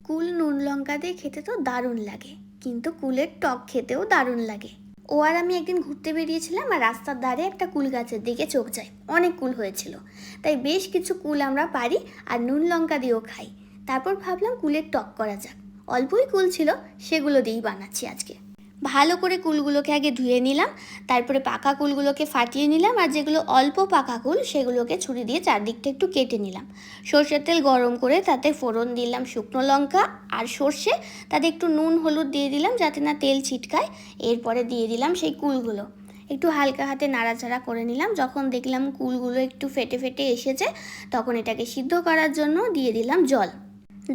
কুল নুন লঙ্কা দিয়ে খেতে তো দারুণ লাগে, কিন্তু কুলের টক খেতেও দারুণ লাগে। ও আর আমি একদিন ঘুরতে বেরিয়েছিলাম আর রাস্তার ধারে একটা কুল গাছের দিকে চোখ যায়, অনেক কুল হয়েছিল। তাই বেশ কিছু কুল আমরা পারি আর নুন লঙ্কা দিয়েও খাই। তারপর ভাবলাম কুলের টক করা যাক। অল্পই কুল ছিল, সেগুলো দিয়েই বানাচ্ছি আজকে। ভালো করে কুলগুলোকে আগে ধুয়ে নিলাম, তারপরে পাকা কুলগুলোকে ফাটিয়ে নিলাম, আর যেগুলো অল্প পাকা কুল সেগুলোকে ছুরি দিয়ে চারদিকটা একটু কেটে নিলাম। সর্ষের তেল গরম করে তাতে ফোড়ন দিলাম শুকনো লঙ্কা আর সর্ষে, তাতে একটু নুন হলুদ দিয়ে দিলাম যাতে না তেল ছিটকায়। এরপরে দিয়ে দিলাম সেই কুলগুলো, একটু হালকা হাতে নাড়াচাড়া করে নিলাম। যখন দেখলাম কুলগুলো একটু ফেটে ফেটে এসেছে, তখন এটাকে সিদ্ধ করার জন্য দিয়ে দিলাম জল।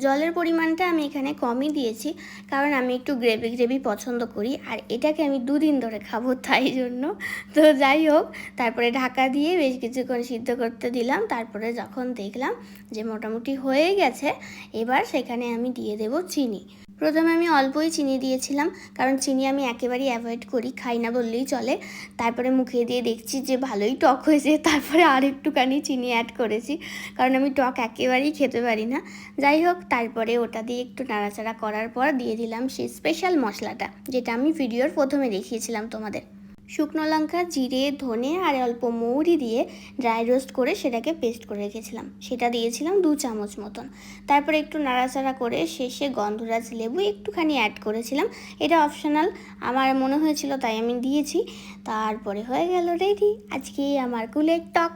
জলের পরিমাণটা আমি এখানে কমই দিয়েছি, কারণ আমি একটু গ্রেভি গ্রেভি পছন্দ করি আর এটাকে আমি 2 দিন ধরে খাবো, তাই জন্য। তো যাই হোক, তারপরে ঢাকা দিয়ে বেশ কিছুক্ষণ সিদ্ধ করতে দিলাম। তারপরে যখন দেখলাম যে মোটামুটি হয়ে গেছে, এবার সেখানে আমি দিয়ে দেব চিনি। প্রথমে আমি অল্পই চিনি দিয়েছিলাম, কারণ চিনি আমি একেবারেই অ্যাভয়েড করি, খাই না বললেই চলে। তারপরে মুখে দিয়ে দেখছি যে ভালোই টক হয়েছে, তারপরে আর একটুখানি চিনি অ্যাড করেছি, কারণ আমি টক একেবারেই খেতে পারি না। যাই হোক, তারপরে ওটা দিয়ে একটু নাড়াচাড়া করার পর দিয়ে দিলাম সেই স্পেশাল মশলাটা, যেটা আমি ভিডিওর প্রথমে দেখিয়েছিলাম তোমাদের। শুকনো লঙ্কা, জিরে, ধনে আর অল্প মৌরি দিয়ে ড্রাই রোস্ট করে সেটাকে পেস্ট করে রেখেছিলাম, সেটা দিয়েছিলাম 2 চামচ মতন। তারপরে একটু নাড়াচাড়া করে শেষে গন্ধরাজ লেবু একটুখানি অ্যাড করেছিলাম, এটা অপশনাল, আমার মনে হয়েছিল তাই আমি দিয়েছি। তারপরে হয়ে গেল রেডি আজকে আমার কুলের টক।